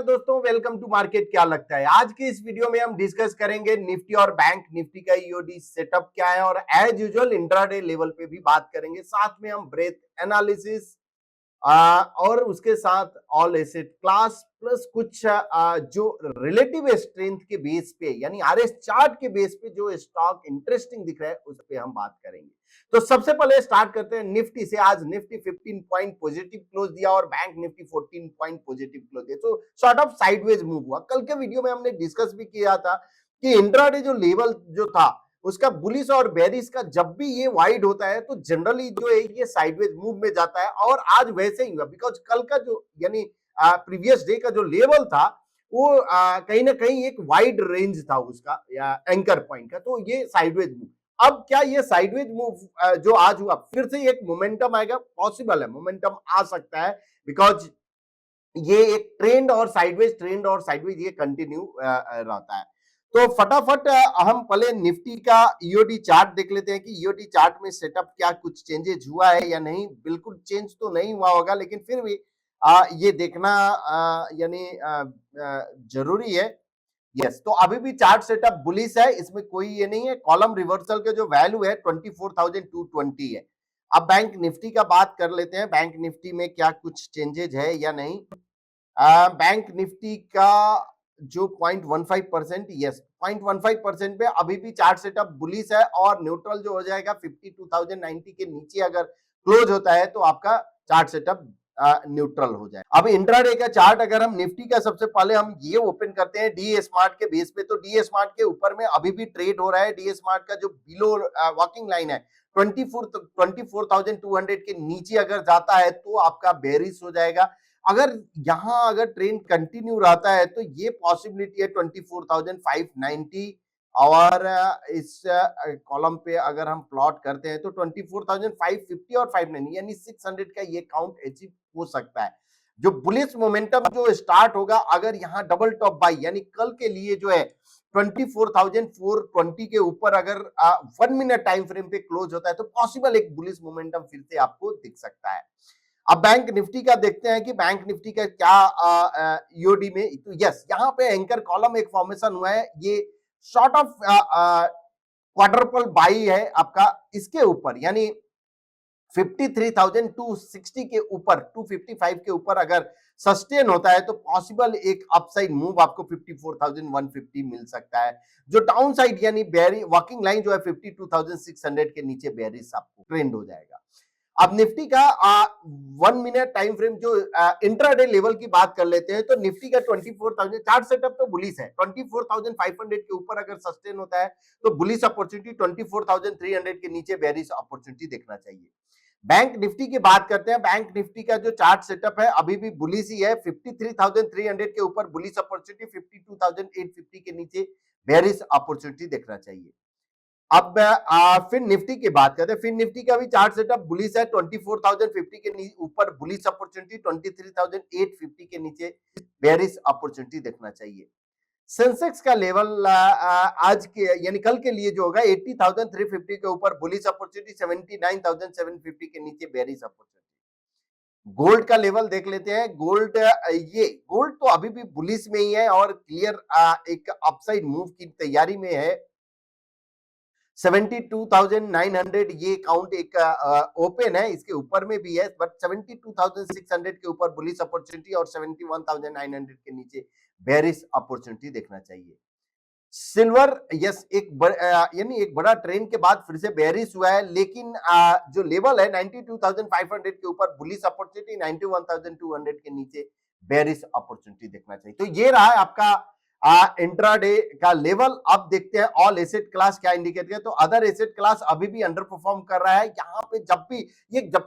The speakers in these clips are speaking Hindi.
दोस्तों, वेलकम टू मार्केट। क्या लगता है आज के इस वीडियो में हम डिस्कस करेंगे निफ्टी और बैंक निफ्टी का ईओडी सेटअप क्या है और एज यूजुअल इंट्राडे लेवल पे भी बात करेंगे। साथ में हम ब्रेथ एनालिसिस और उसके साथ ऑल एसेट क्लास प्लस कुछ जो रिलेटिव स्ट्रेंथ के बेस पे यानी आरएस चार्ट के बेस पे जो स्टॉक इंटरेस्टिंग दिख रहा है उस पे हम बात करेंगे। तो सबसे पहले स्टार्ट करते हैं निफ्टी से। आज निफ्टी 15 पॉइंट पॉजिटिव क्लोज दिया और bank Nifty 14 point positive close दिया। तो सॉर्ट ऑफ साइडवेज मूव हुआ। कल के वीडियो में हमने डिस्कस भी किया था कि इंट्राडे जो लेवल जो था उसका बुलिश और बेरिश का जब भी ये वाइड होता है तो जनरली जो है ये साइडवेज मूव में जाता है और आज वैसे ही हुआ। बिकॉज कल का जो यानी प्रीवियस डे का जो लेवल था वो कहीं ना कहीं एक वाइड रेंज था उसका या एंकर पॉइंट का, तो ये साइडवेज मूव। अब क्या ये साइडवेज मूव जो आज हुआ फिर से एक मोमेंटम आएगा? पॉसिबल है, मोमेंटम आ सकता है बिकॉज ये एक ट्रेंड और साइडवेज ये कंटिन्यू रहता है। तो फटाफट हम पहले निफ्टी का ईओडी चार्ट देख लेते हैं कि ईओडी चार्ट में सेटअप क्या कुछ चेंजेस हुआ है या नहीं। बिल्कुल चेंज तो नहीं हुआ होगा लेकिन फिर भी ये देखना यानी जरूरी है। यस, तो अभी भी चार्ट सेटअप बुलिश है, इसमें कोई ये नहीं है। कॉलम रिवर्सल के जो वैल्यू है 24,220 है। अब बैंक निफ्टी का बात कर लेते हैं, बैंक निफ्टी में क्या कुछ चेंजेज है या नहीं। बैंक निफ्टी का जो 0.15%, यस 0.15% पे अभी भी चार्ट सेटअप बुलिश है और न्यूट्रल जो हो जाएगा 52,090 के नीचे अगर क्लोज होता है तो आपका चार्ट सेटअप न्यूट्रल हो जाए। अब इंट्राडे का चार्ट अगर हम निफ्टी का सबसे पहले हम ये ओपन करते हैं डी स्मार्ट के बेस पे, तो डी स्मार्ट के ऊपर में अभी भी ट्रेड हो रहा है। डी स्मार्ट का जो बिलो वर्किंग लाइन है 24,200 के नीचे अगर जाता है तो आपका बेरिश हो जाएगा। अगर ट्रेंड कंटिन्यू रहता है तो ये पॉसिबिलिटी है 24,590 और इस कॉलम पे अगर हम प्लॉट करते हैं तो 24,550 और 590 यानी 600 का ये काउंट अचीव हो सकता है। जो बुलिश मोमेंटम जो स्टार्ट होगा अगर यहाँ डबल टॉप बाई यानी कल के लिए जो है 24,420 के ऊपर अगर 1 मिनट टाइम फ्रेम पे क्लोज होता है तो पॉसिबल एक बुलिश मोमेंटम फिर से आपको दिख सकता है। अब बैंक निफ्टी का देखते हैं कि बैंक निफ्टी का क्या ईओडी में, तो यस यहाँ पे एंकर कॉलम एक फॉर्मेशन हुआ है। ये शॉर्ट ऑफ क्वाड्रपल बाई है आपका इसके ऊपर यानी 53,260 के ऊपर 255 के ऊपर अगर सस्टेन होता है तो पॉसिबल एक अपसाइड मूव आपको 54,150 मिल सकता है। जो डाउन साइड यानी बेरी वर्किंग लाइन जो है 52,600 के नीचे बेरिश आपको ट्रेंड हो जाएगा। अब निफ्टी का 1 मिनट टाइम फ्रेम जो इंट्राडे लेवल की बात कर लेते हैं तो निफ्टी का 24,000 चार्ट सेटअप तो बुलिश है। 24,500 के ऊपर अगर सस्टेन होता है तो बुलिश अपॉर्चुनिटी, 24,300 के नीचे बेरिश अपॉर्चुनिटी देखना चाहिए। बैंक निफ्टी की बात करते हैं। बैंक निफ्टी का जो चार्ट सेटअप है अभी भी बुलिश ही है। 53,300 के ऊपर बुलिश अपॉर्चुनिटी, 52,850 के नीचे बेरिश अपॉर्चुनिटी देखना चाहिए। अब फिर निफ्टी की बात करते हैं। फिर निफ्टी का भी चार्ट सेटअप बुलिश है। 24,050 के ऊपर बुलिश अपॉर्चुनिटी, 23,850 के नीचे बेरिश अपॉर्चुनिटी देखना चाहिए। सेंसेक्स का लेवल आज के यानी कल के लिए जो होगा 80,350 के ऊपर बुलिश अपॉर्चुनिटी, 79,750 के नीचे बेरिश अपॉर्चुनिटी। गोल्ड का लेवल देख लेते हैं। गोल्ड तो अभी भी बुलिश में ही है और क्लियर एक अपसाइड मूव की तैयारी में है। 72,900 ये काउंट एक ओपन है, इसके ऊपर में भी है बट 72,600 के ऊपर बुलिश अपॉर्चुनिटी और 71,900 के नीचे बेरिश अपॉर्चुनिटी देखना चाहिए। सिल्वर यस यानी एक बड़ा ट्रेंड के बाद फिर से बेरिश हुआ है लेकिन जो लेवल है 92,500 के ऊपर बुलिश अपॉर्चुनिटी, 91,200 के नीचे बेरिश अपॉर्चुनिटी देखना चाहिए। तो ये रहा है आपका इंट्राडे का लेवल। अब देखते हैं ऑल एसेट क्लास क्या इंडिकेट है। तो अदर एसेट क्लास अभी भी अंडर परफॉर्म कर रहा है। यहाँ पे जब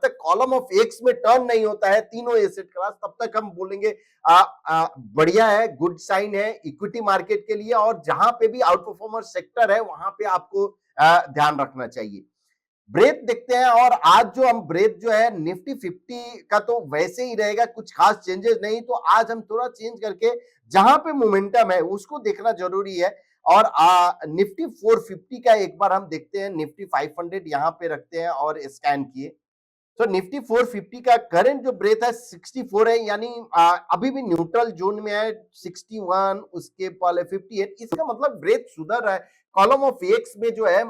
तक कॉलम ऑफ एक्स में टर्न नहीं होता है तीनों एसेट क्लास तब तक हम बोलेंगे बढ़िया है, गुड साइन है इक्विटी मार्केट के लिए। और जहां पे भी आउट परफॉर्मर सेक्टर है वहां पे आपको ध्यान रखना चाहिए। ब्रेथ देखते हैं और आज जो हम ब्रेथ जो है निफ्टी 50 का तो वैसे ही रहेगा, कुछ खास चेंजेस नहीं। तो आज हम थोड़ा चेंज करके जहां पे मोमेंटम है उसको देखना जरूरी है। और निफ्टी 450 का एक बार हम देखते हैं। निफ्टी 500 यहां पे रखते हैं और स्कैन किए। तो निफ्टी 450 का करंट जो ब्रेथ है 64 है, यानी अभी भी न्यूट्रल जोन में है। 61 उसके पहले 58, इसका मतलब ब्रेथ सुधर रहा है। कॉलम ऑफ एक्स में जो है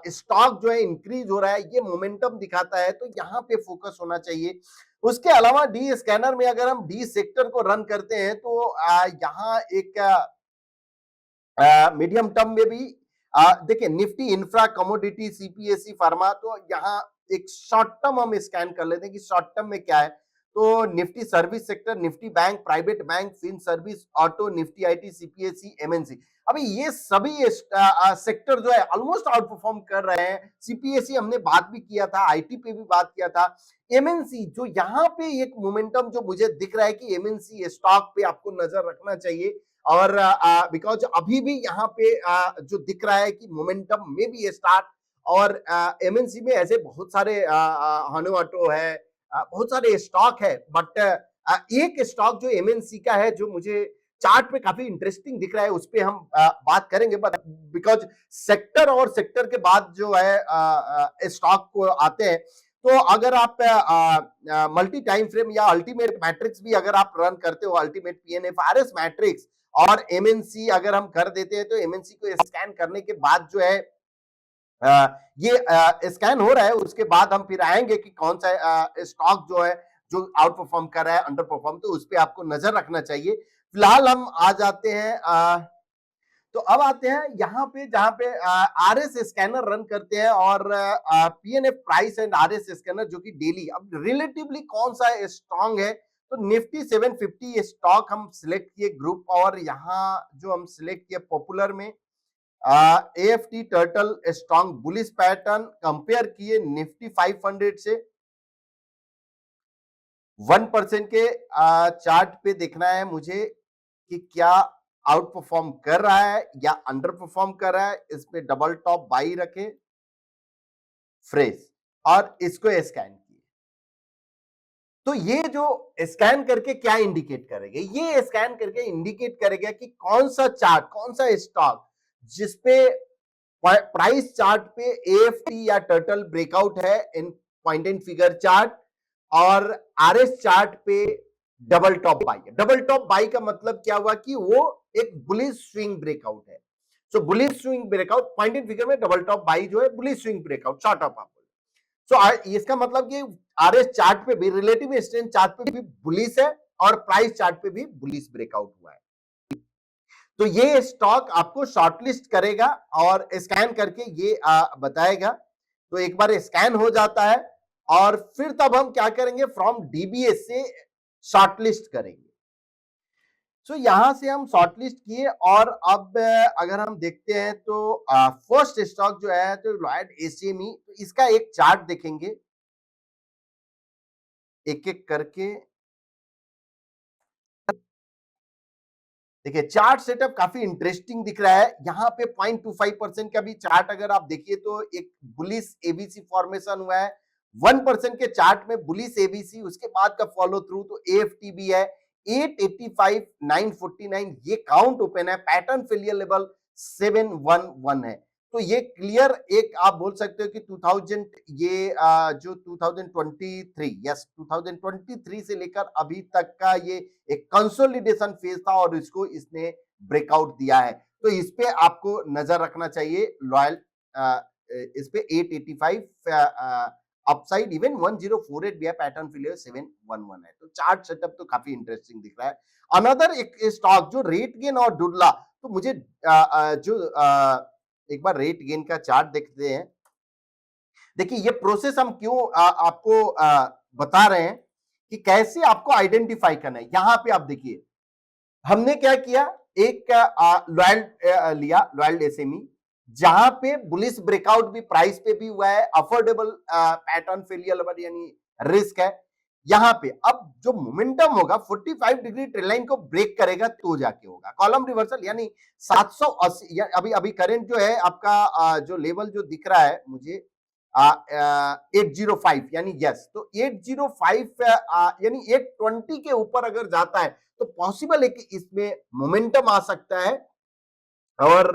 स्टॉक जो है इंक्रीज हो रहा है, ये मोमेंटम दिखाता है, तो यहाँ पे फोकस होना चाहिए। उसके अलावा डी स्कैनर में अगर हम डी सेक्टर को रन करते हैं तो यहाँ एक मीडियम टर्म में भी देखिए Nifty infra commodity CPSE pharma, तो यहाँ एक शॉर्ट टर्म हम स्कैन कर लेते हैं कि शॉर्ट टर्म में क्या है। तो Nifty service sector, Nifty bank, private bank, fin service, auto, Nifty IT, CPSE, MNC, अभी ये सभी सेक्टर जो है ऑलमोस्ट आउट परफॉर्म कर रहे हैं। सीपीएसई हमने बात भी किया था, आईटी पे भी बात किया था। एमएनसी जो यहाँ पे एक मोमेंटम जो मुझे दिख रहा है कि एमएनसी स्टॉक पे आपको नजर रखना चाहिए, और बिकॉज अभी भी यहाँ पे जो दिख रहा है कि मोमेंटम में भी स्टार्ट, और एमएनसी में ऐसे बहुत सारे हनु ऑटो है, बहुत सारे स्टॉक है, बट एक स्टॉक जो एमएनसी का है जो मुझे चार्ट पे काफी इंटरेस्टिंग दिख रहा है, उस पर हम बात करेंगे, बट बिकॉज सेक्टर और सेक्टर के बाद जो है स्टॉक को आते हैं, तो अगर आप मल्टी टाइम फ्रेम या अल्टीमेट मैट्रिक्स भी अगर आप रन करते हो, अल्टीमेट पीएनएफ आरएस मैट्रिक्स और एमएनसी अगर हम कर देते हैं, तो एमएनसी को स्कैन करने के बाद जो है ये स्कैन हो रहा है, उसके बाद हम फिर आएंगे कि कौन सा स्टॉक जो है जो आउट परफॉर्म कर रहा है, अंडर परफॉर्म, तो उस पर आपको नजर रखना चाहिए। फिलहाल हम आ जाते हैं तो अब आते हैं यहाँ पे जहां पे आरएस स्कैनर रन करते हैं, और PNF price and RS scanner जो कि डेली अब रिलेटिवली कौन सा स्ट्रांग है, तो निफ्टी 750 स्टॉक हम सिलेक्ट किए ग्रुप, और यहाँ जो हम सिलेक्ट किए पॉपुलर में AFT turtle strong bullish pattern, compare किए निफ्टी 500 से। 1% के चार्ट पे देखना है मुझे कि क्या आउट परफॉर्म कर रहा है या अंडर परफॉर्म कर रहा है। इस पे डबल टॉप बाई रखे, फ्रेश, और इसको स्कैन किए। तो ये जो स्कैन करके क्या इंडिकेट करेगा, ये स्कैन करके इंडिकेट करेगा कि कौन सा चार्ट, कौन सा स्टॉक जिसपे प्राइस चार्ट पे एएफटी या टर्टल ब्रेकआउट है इन पॉइंट एंड फिगर चार्ट, और आरएस चार्ट पे डबल टॉप बाई है। डबल टॉप बाई का मतलब क्या हुआ कि वो एक बुलिश स्विंग ब्रेकआउट है। So bullish swing breakout point and figure में डबल टॉप बाई जो है bullish swing breakout, short of आप। सो इसका मतलब कि आरएस चार्ट पे भी, रिलेटिव स्ट्रेंथ चार्ट पे भी बुलिश है, और प्राइस चार्ट पे भी बुलिश ब्रेकआउट हुआ है। तो ये स्टॉक आपको शॉर्टलिस्ट करेगा और स्कैन करके ये बताएगा। तो एक बार स्कैन हो जाता है और फिर तब हम क्या करेंगे, फ्रॉम डीबीएस से शॉर्टलिस्ट करेंगे। सो यहां से हम शॉर्टलिस्ट किए, और अब अगर हम देखते हैं तो फर्स्ट स्टॉक जो है तो लॉयड एसएमई, तो इसका एक चार्ट देखेंगे एक एक करके। देखिए चार्ट सेटअप काफी इंटरेस्टिंग दिख रहा है। यहाँ पे 0.25% का भी चार्ट अगर आप देखिए तो एक बुलिश एबीसी फॉर्मेशन हुआ है। 1% के चार्ट में बुलिश एबीसी, उसके बाद का फॉलो थ्रू तो एएफटी भी है। 885 949 ये काउंट ओपन है, पैटर्न फेलियर लेवल 711 है। तो ये क्लियर एक आप बोल सकते हो कि 2000 ये जो 2023 यस 2023 से लेकर अभी तक का ये एक कंसोलिडेशन फेज था, और इसको इसने ब्रेकआउट दिया है। तो इस पे आपको नजर रखना चाहिए। लॉयल इस पे 885 अपसाइड, इवन 1048 भी है, पैटर्न फेलियर 711 है। तो चार्ट सेटअप तो काफी इंटरेस्टिंग दिख रहा है। अनदर एक स्टॉक जो रेट गेन और डुडला, तो मुझे एक बार रेट गेन का चार्ट देखते हैं। देखिए ये प्रोसेस हम क्यों आपको बता रहे हैं कि कैसे आपको आइडेंटिफाई करना है। यहां पे आप देखिए हमने क्या किया, एक लॉयल लिया, लॉयल एसएमई, जहां पे बुलिश ब्रेकआउट भी प्राइस पे भी हुआ है, अफोर्डेबल पैटर्न फेलियर लेवल यानी रिस्क है। यहां पे अब जो मोमेंटम होगा 45 डिग्री ट्रेंड लाइन को ब्रेक करेगा तो जाके होगा कॉलम रिवर्सल, यानी 780 अभी अभी करंट जो है आपका जो लेवल जो दिख रहा है मुझे 805 यानी यस, तो 805 यानी 820 के ऊपर अगर जाता है तो पॉसिबल है कि इसमें मोमेंटम आ सकता है। और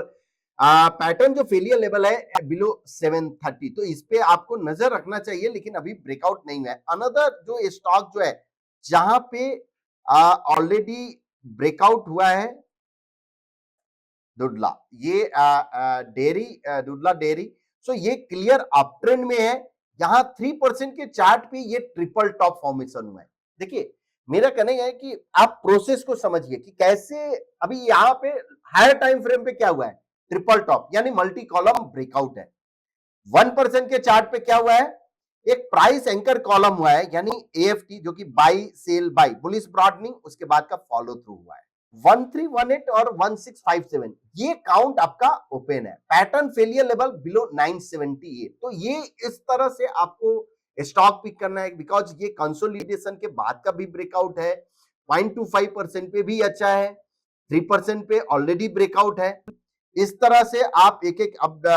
पैटर्न जो फेलियर लेवल है बिलो 730, तो इस पे आपको नजर रखना चाहिए, लेकिन अभी ब्रेकआउट नहीं हुआ है। अनदर जो स्टॉक जो है जहां पे ऑलरेडी ब्रेकआउट हुआ है, दुडला, ये डेयरी, दुडला डेयरी, सो ये क्लियर अप ट्रेंड में है। यहाँ 3% के चार्ट पे ये ट्रिपल टॉप फॉर्मेशन हुआ है। देखिए, मेरा कहना है कि आप प्रोसेस को समझिए कि कैसे अभी यहाँ पे हायर टाइम फ्रेम पे क्या हुआ है, ट्रिपल टॉप यानी मल्टी कॉलम ब्रेकआउट है। 1% के चार्ट पे क्या हुआ है, एक प्राइस एंकर कॉलम हुआ है यानी एएफटी, जो कि buy sell buy bullish broadening, उसके बाद का फॉलो थ्रू हुआ है। 1318 और 1657 ये काउंट आपका ओपन है। पैटर्न फेलियर लेवल बिलो 978, तो ये इस तरह से आपको स्टॉक पिक करना है, बिकॉज ये कंसोलिडेशन के बाद का भी ब्रेकआउट है। 0.25% पे भी अच्छा है, 3% पे ऑलरेडी ब्रेकआउट है। इस तरह से आप एक एक, अब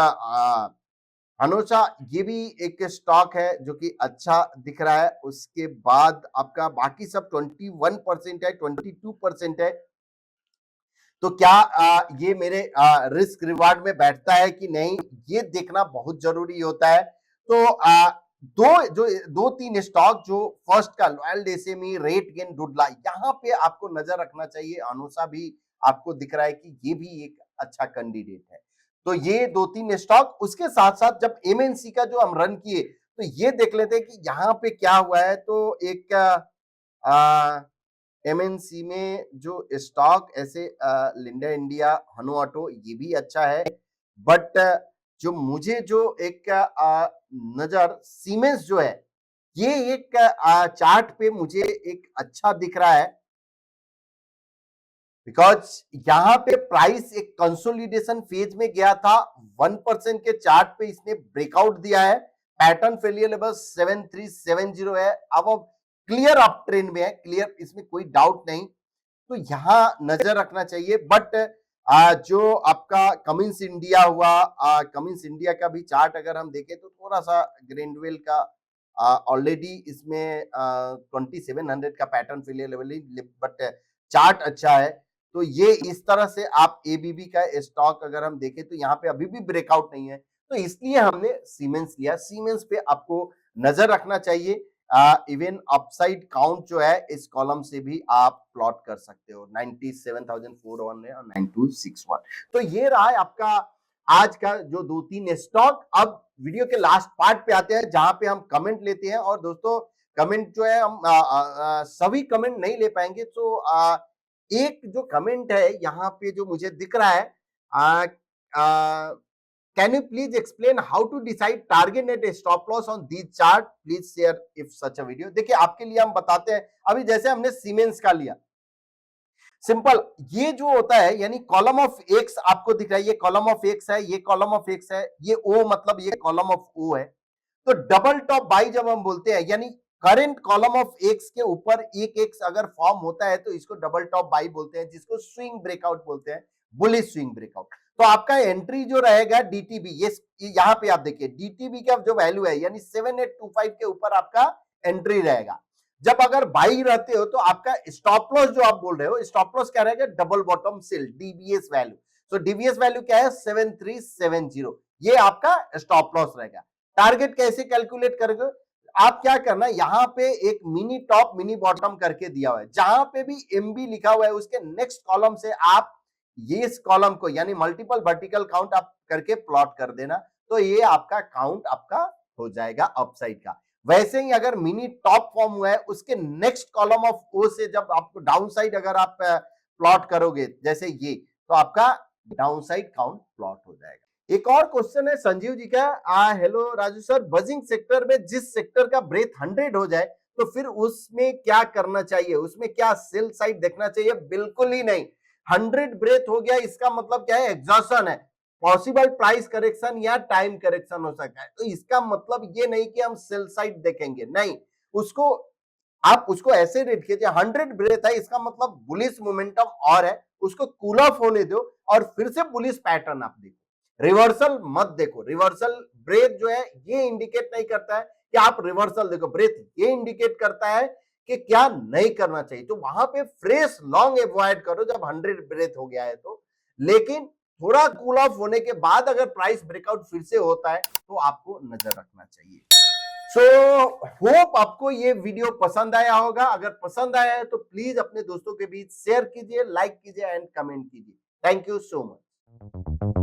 अनोचा ये भी एक स्टॉक है जो कि अच्छा दिख रहा है। उसके बाद आपका बाकी सब 21% है, 22% है। तो क्या ये मेरे रिस्क रिवार्ड में बैठता है कि नहीं, ये देखना बहुत जरूरी होता है। तो दो तीन स्टॉक जो फर्स्ट का लॉयल डेसेमी, रेट गेन, डुडला, यहाँ पे आपको नजर रखना चाहिए। अनुसा भी आपको दिख रहा है कि ये भी एक अच्छा कैंडिडेट है। तो ये दो तीन स्टॉक, उसके साथ साथ जब एमएनसी का जो हम रन किए तो ये देख लेते हैं कि यहाँ पे क्या हुआ है। तो एक एमएनसी में जो स्टॉक ऐसे लिंडा इंडिया, हनु ऑटो, ये भी अच्छा है। बट जो मुझे जो एक नजर सीमेंस जो है, ये एक चार्ट पे मुझे एक अच्छा दिख रहा है, बिकॉज यहां पे प्राइस एक कंसोलिडेशन फेज में गया था। 1% के चार्ट पे इसने ब्रेकआउट दिया है। पैटर्न फेलियर लेवल 7370 है। अब क्लियर अप ट्रेंड में है, क्लियर, इसमें कोई डाउट नहीं। तो यहां नजर रखना चाहिए। बट जो आपका कमिंस इंडिया हुआ, कमिंस इंडिया का भी चार्ट अगर हम देखें तो थोड़ा सा ग्रेंडवेल का ऑलरेडी इसमें 2700 का pattern failure level, but chart अच्छा है। तो ये इस तरह से आप एबीबी का स्टॉक अगर हम देखें तो यहाँ पे अभी भी ब्रेकआउट नहीं है, तो इसलिए हमने सीमेंस लिया। सीमेंस पे आपको नजर रखना चाहिए। इवन अपसाइड काउंट जो है इस कॉलम से भी आप प्लॉट कर सकते हो। 97,401 है और 9261। तो ये रहा है आपका आज का जो दो तीन स्टॉक। अब वीडियो के लास्ट पार्ट पे आते हैं जहां पे हम कमेंट लेते हैं। और दोस्तों, कमेंट जो है हम सभी कमेंट नहीं ले पाएंगे, तो एक जो कमेंट है यहाँ पे जो मुझे दिख रहा है, can you please explain how to decide target net stop loss on these chart, please share if such a video। देखिए, आपके लिए हम बताते हैं। अभी जैसे हमने सीमेंस का लिया, सिंपल, ये जो होता है यानी कॉलम ऑफ एक्स आपको दिख रहा है, ये कॉलम ऑफ एक्स है, ये कॉलम ऑफ एक्स है, ये ओ मतलब ये कॉलम ऑफ ओ है। तो डबल टॉप बाई जब हम बोलते हैं, यानी करंट कॉलम ऑफ एक्स के ऊपर एक एक्स अगर फॉर्म होता है तो इसको डबल टॉप बाई बोलते हैं, जिसको स्विंग ब्रेकआउट बोलते हैं, बुलिश स्विंग ब्रेकआउट। तो आपका एंट्री जो रहेगा डीटीबी, ये यहां पे आप देखिए डीटीबी का जो वैल्यू है यानी 7825 के ऊपर आपका एंट्री रहेगा। जब अगर बाई रहते हो तो आपका स्टॉप लॉस जो आप बोल रहे हो, स्टॉप लॉस क्या रहेगा, double bottom sell, DBS value. तो डीबीएस वैल्यू क्या है, 7370, ये आपका स्टॉप लॉस रहेगा। टारगेट कैसे कैलकुलेट करोगे, आप क्या करना, यहाँ पे एक मिनी टॉप मिनी बॉटम करके दिया हुआ है, जहां पे भी एमबी लिखा हुआ है उसके नेक्स्ट कॉलम से आप ये इस कॉलम को यानी मल्टीपल वर्टिकल काउंट आप करके प्लॉट कर देना, तो ये आपका काउंट आपका हो जाएगा अपसाइड का। वैसे ही अगर मिनी टॉप फॉर्म हुआ है उसके नेक्स्ट कॉलम ऑफ ओ से जब आपको डाउन साइड अगर आप प्लॉट करोगे जैसे ये, तो आपका डाउन साइड काउंट प्लॉट हो जाएगा। एक और क्वेश्चन है संजीव जी का, hello Raju sir, buzzing sector में जिस सेक्टर का ब्रेथ 100 हो जाए तो फिर उसमें क्या करना चाहिए, उसमें क्या सेल साइड देखना चाहिए? बिल्कुल ही नहीं। 100 ब्रेथ हो गया इसका मतलब क्या है, एग्जॉशन है, पॉसिबल प्राइस करेक्शन या टाइम करेक्शन हो सकता है। तो इसका मतलब ये नहीं कि हम सेल साइड देखेंगे, नहीं, उसको आप उसको ऐसे रेट कीजिए, 100 ब्रेथ है इसका मतलब बुलिश मोमेंटम और है, उसको कूल ऑफ होने दो और फिर से बुलिश पैटर्न आप देखो, रिवर्सल मत देखो। रिवर्सल ब्रेथ जो है ये इंडिकेट नहीं करता है कि आप रिवर्सल देखो, ब्रेथ ये इंडिकेट करता है कि क्या नहीं करना चाहिए। तो वहां पे फ्रेश लॉन्ग अवॉइड करो जब 100 ब्रेथ हो गया है तो। लेकिन थोड़ा कूल ऑफ होने के बाद अगर प्राइस ब्रेकआउट फिर से होता है तो आपको नजर रखना चाहिए। होप आपको ये वीडियो पसंद आया होगा। अगर पसंद आया है तो प्लीज अपने दोस्तों के बीच शेयर कीजिए, लाइक कीजिए एंड कमेंट कीजिए। Thank you so much.